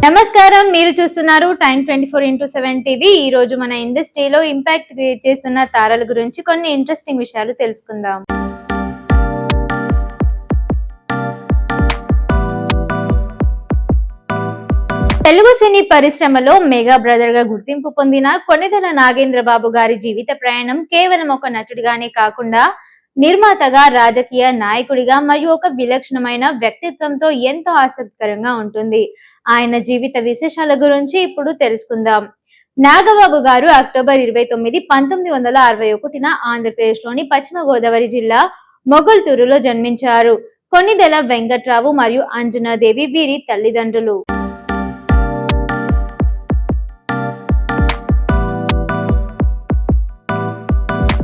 నమస్కారం, మీరు చూస్తున్నారు టైమ్ 24x7 టీవీ. ఈ రోజు మన ఇండస్ట్రీలో ఇంపాక్ట్ క్రియేట్ చేస్తున్న తారల గురించి కొన్ని ఇంట్రెస్టింగ్ విషయాలు తెలుసుకుందాం. తెలుగు సినీ పరిశ్రమలో మెగా బ్రదర్ గా గుర్తింపు పొందిన కొణిదెల నాగేంద్రబాబు గారి జీవిత ప్రయాణం కేవలం ఒక నటుడిగానే కాకుండా నిర్మాతగా, రాజకీయ నాయకుడిగా మరియు ఒక విలక్షణమైన వ్యక్తిత్వంతో ఎంతో ఆసక్తికరంగా ఉంటుంది. ఆయన జీవిత విశేషాల గురించి ఇప్పుడు తెలుసుకుందాం. నాగబాబు గారు అక్టోబర్ 29, 1961న ఆంధ్రప్రదేశ్లోని పశ్చిమ గోదావరి జిల్లా మొగల్తూరులో జన్మించారు. కొణిదెల వెంకట్రావు మరియు అంజనాదేవి వీరి తల్లిదండ్రులు.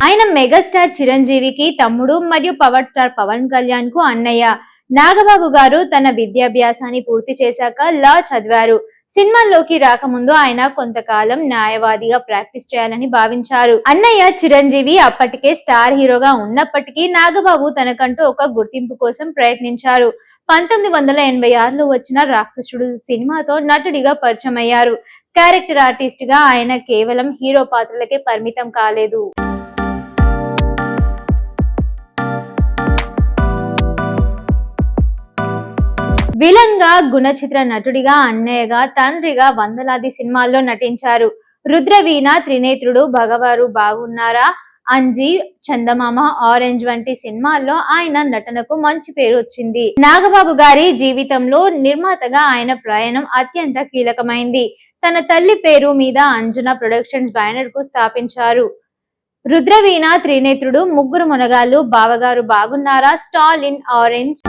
ఆయన మెగాస్టార్ చిరంజీవికి తమ్ముడు మరియు పవర్ స్టార్ పవన్ కళ్యాణ్ కు అన్నయ్య. నాగబాబు గారు తన విద్యాభ్యాసాన్ని పూర్తి చేశాక లా చదివారు. సినిమాల్లోకి రాకముందు ఆయన కొంతకాలం న్యాయవాదిగా ప్రాక్టీస్ చేయాలని భావించారు. అన్నయ్య చిరంజీవి అప్పటికే స్టార్ హీరోగా ఉన్నప్పటికీ నాగబాబు తనకంటూ ఒక గుర్తింపు కోసం ప్రయత్నించారు. 1986లో వచ్చిన రాక్షసుడు సినిమాతో నటుడిగా పరిచయం అయ్యారు. క్యారెక్టర్ ఆర్టిస్ట్ గా ఆయన కేవలం హీరో పాత్రలకే పరిమితం కాలేదు. విలన్ గా, గుణచిత్ర నటుడిగా, అన్నయ్యగా, తండ్రిగా వందలాది సినిమాల్లో నటించారు. రుద్రవీణ, త్రినేత్రుడు, భగవారు బాగున్నారా, అంజీ, చందమామ, ఆరెంజ్ వంటి సినిమాల్లో ఆయన నటనకు మంచి పేరు వచ్చింది. నాగబాబు గారి జీవితంలో నిర్మాతగా ఆయన ప్రయాణం అత్యంత కీలకమైంది. తన తల్లి పేరు మీద అంజనా ప్రొడక్షన్స్ బ్యానర్ కు స్థాపించారు. రుద్రవీణ, త్రినేత్రుడు, ముగ్గురు మునగాళ్ళు, బావగారు బాగున్నారా, స్టాలిన్, ఆరెంజ్,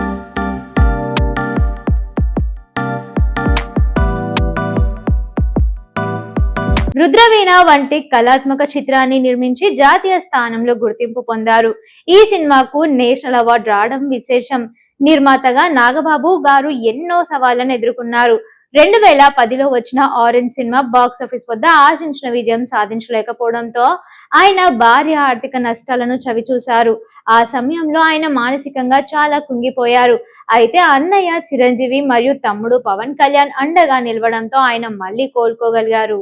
రుద్రవీణ వంటి కళాత్మక చిత్రాన్ని నిర్మించి జాతీయ స్థానంలో గుర్తింపు పొందారు. ఈ సినిమాకు నేషనల్ అవార్డు రావడం విశేషం. నిర్మాతగా నాగబాబు గారు ఎన్నో సవాళ్లను ఎదుర్కొన్నారు. 2010లో వచ్చిన ఆరెంజ్ సినిమా బాక్సాఫీస్ వద్ద ఆశించిన విజయం సాధించలేకపోవడంతో ఆయన భారీ ఆర్థిక నష్టాలను చవిచూశారు. ఆ సమయంలో ఆయన మానసికంగా చాలా కుంగిపోయారు. అయితే అన్నయ్య చిరంజీవి మరియు తమ్ముడు పవన్ కళ్యాణ్ అండగా నిలవడంతో ఆయన మళ్లీ కోలుకోగలిగారు.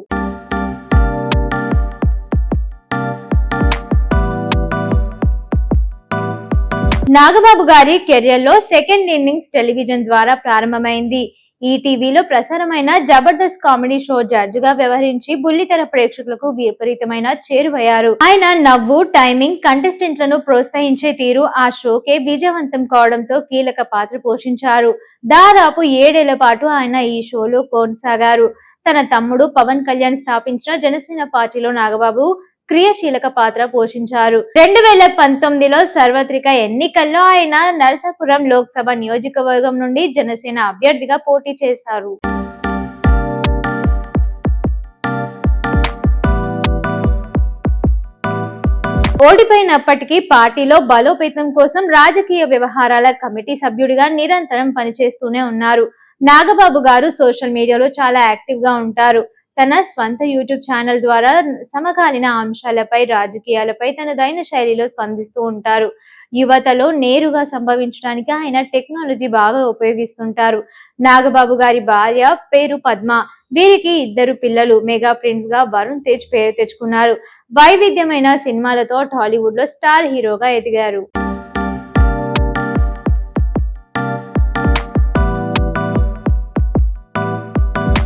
నాగబాబు గారి కెరియర్ లో సెకండ్ ఇన్నింగ్స్ టెలివిజన్ ద్వారా ప్రారంభమైంది. ఈ టీవీలో ప్రసారమైన జబర్దస్త్ కామెడీ షో జడ్జ్ గా వ్యవహరించి బుల్లితెర ప్రేక్షకులకు విపరీతమైన చేరువయ్యారు. ఆయన నవ్వు, టైమింగ్, కంటెస్టెంట్లను ప్రోత్సహించే తీరు ఆ షోకే విజయవంతం కావడంతో కీలక పాత్ర పోషించారు. దాదాపు 7 ఏళ్ల పాటు ఆయన ఈ షోలో కొనసాగారు. తన తమ్ముడు పవన్ కళ్యాణ్ స్థాపించిన జనసేన పార్టీలో నాగబాబు క్రియాశీలక పాత్ర పోషించారు. 2019లో సార్వత్రిక ఎన్నికల్లో ఆయన నరసాపురం లోక్సభ నియోజకవర్గం నుండి జనసేన అభ్యర్థిగా పోటీ చేశారు. ఓడిపోయినప్పటికీ పార్టీలో బలోపేతం కోసం రాజకీయ వ్యవహారాల కమిటీ సభ్యుడిగా నిరంతరం పనిచేస్తూనే ఉన్నారు. నాగబాబు గారు సోషల్ మీడియాలో చాలా యాక్టివ్ గా ఉంటారు. తన స్వంత యూట్యూబ్ ఛానల్ ద్వారా సమకాలీన అంశాలపై, రాజకీయాలపై తనదైన శైలిలో స్పందిస్తూ ఉంటారు. యువతలో నేరుగా సంభవించడానికి ఆయన టెక్నాలజీ బాగా ఉపయోగిస్తుంటారు. నాగబాబు గారి భార్య పేరు పద్మ. వీరికి 2 పిల్లలు. మెగా ప్రిన్స్ గా వరుణ్ తేజ్ పేరు తెచ్చుకున్నారు. వైవిధ్యమైన సినిమాలతో టాలీవుడ్ లో స్టార్ హీరోగా ఎదిగారు.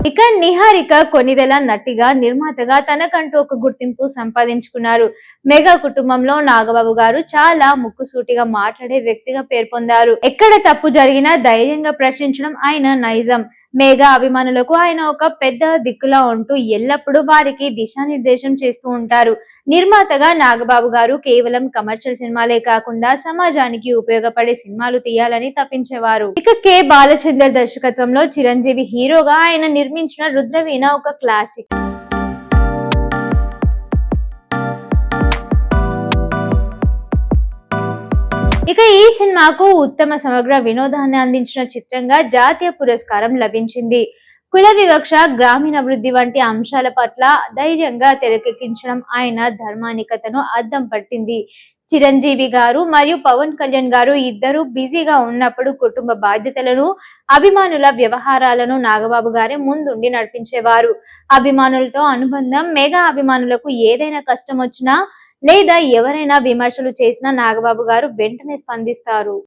ఇక నిహారిక కొణిదెల నటిగా, నిర్మాతగా తనకంటూ ఒక గుర్తింపు సంపాదించుకున్నారు. మెగా కుటుంబంలో నాగబాబు గారు చాలా ముక్కుసూటిగా మాట్లాడే వ్యక్తిగా పేరు పొందారు. ఎక్కడ తప్పు జరిగినా ధైర్యంగా ప్రశ్నించడం ఆయన నైజం. మెగా అభిమానులకు ఆయన ఒక పెద్ద దిక్కులా ఉంటూ ఎల్లప్పుడూ వారికి దిశానిర్దేశం చేస్తూ ఉంటారు. నిర్మాతగా నాగబాబు గారు కేవలం కమర్షియల్ సినిమాలే కాకుండా సమాజానికి ఉపయోగపడే సినిమాలు తీయాలని తప్పించేవారు. ఇక కె బాలచందర్ దర్శకత్వంలో చిరంజీవి హీరోగా ఆయన నిర్మించిన రుద్రవీణ ఒక క్లాసిక్. ఇక ఈ సినిమాకు ఉత్తమ సమగ్ర వినోదాన్ని అందించిన చిత్రంగా జాతీయ పురస్కారం లభించింది. కుల వివక్ష, గ్రామీణాభివృద్ధి వంటి అంశాల పట్ల ధైర్యంగా తెరకెక్కించడం ఆయన ధర్మానికతను అద్దం పట్టింది. చిరంజీవి గారు మరియు పవన్ కళ్యాణ్ గారు ఇద్దరు బిజీగా ఉన్నప్పుడు కుటుంబ బాధ్యతలను, అభిమానుల వ్యవహారాలను నాగబాబు గారే ముందుండి నడిపించేవారు. అభిమానులతో అనుబంధం, మెగా అభిమానులకు ఏదైనా కష్టం వచ్చినా లేదా ఎవరైనా విమర్శలు చేసినా నాగబాబు గారు వెంటనే స్పందిస్తారు.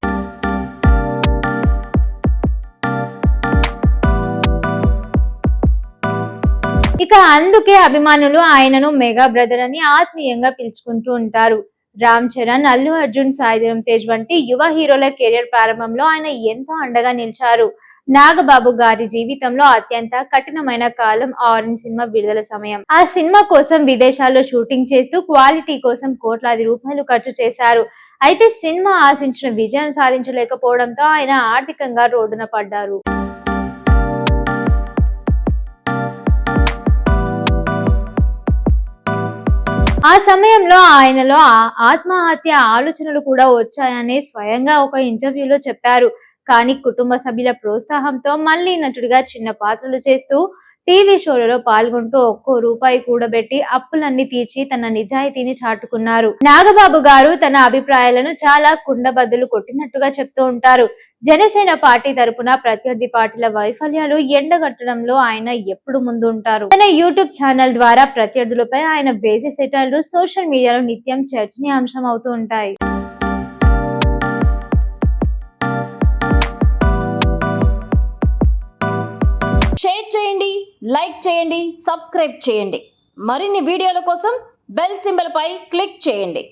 ఇక అందుకే అభిమానులు ఆయనను మెగా బ్రదర్ అని ఆత్మీయంగా పిలుచుకుంటూ ఉంటారు. రామ్ చరణ్, అల్లు అర్జున్, సాయి తేజ్ వంటి యువ హీరోల కెరీర్ ప్రారంభంలో ఆయన ఎంతో అండగా నిలిచారు. నాగబాబు గారి జీవితంలో అత్యంత కఠినమైన కాలం ఆరెంజ్ సినిమా విడుదల సమయం. ఆ సినిమా కోసం విదేశాల్లో షూటింగ్ చేస్తూ క్వాలిటీ కోసం కోట్లాది రూపాయలు ఖర్చు చేశారు. అయితే సినిమా ఆశించిన విజయం సాధించలేకపోవడంతో ఆయన ఆర్థికంగా రోడ్డున పడ్డారు. ఆ సమయంలో ఆయనలో ఆత్మహత్య ఆలోచనలు కూడా వచ్చాయని స్వయంగా ఒక ఇంటర్వ్యూలో చెప్పారు. కానీ కుటుంబ సభ్యుల ప్రోత్సాహంతో మళ్లీ నటుడిగా చిన్న పాత్రలు చేస్తూ టీవీ షోలలో పాల్గొంటూ ఒక్కో రూపాయి కూడబెట్టి అప్పులన్నీ తీర్చి తన నిజాయితీని చాటుకున్నారు. నాగబాబు గారు తన అభిప్రాయాలను చాలా కుండబద్దలు కొట్టినట్టుగా చెప్తూ ఉంటారు. జనసేన పార్టీ తరపున ప్రత్యర్థి పార్టీల వైఫల్యాలు ఎండగట్టడంలో ఆయన ఎప్పుడు ముందు ఉంటారు. తన యూట్యూబ్ ఛానల్ ద్వారా ప్రత్యర్థులపై ఆయన వేసే సెటైర్లు సోషల్ మీడియాలో నిత్యం చర్చనీయాంశం అవుతూ ఉంటాయి. షేర్ చేయండి, లైక్ చేయండి, సబ్స్క్రైబ్ చేయండి. మరిన్ని వీడియోల కోసం బెల్ సింబల్ పై క్లిక్ చేయండి.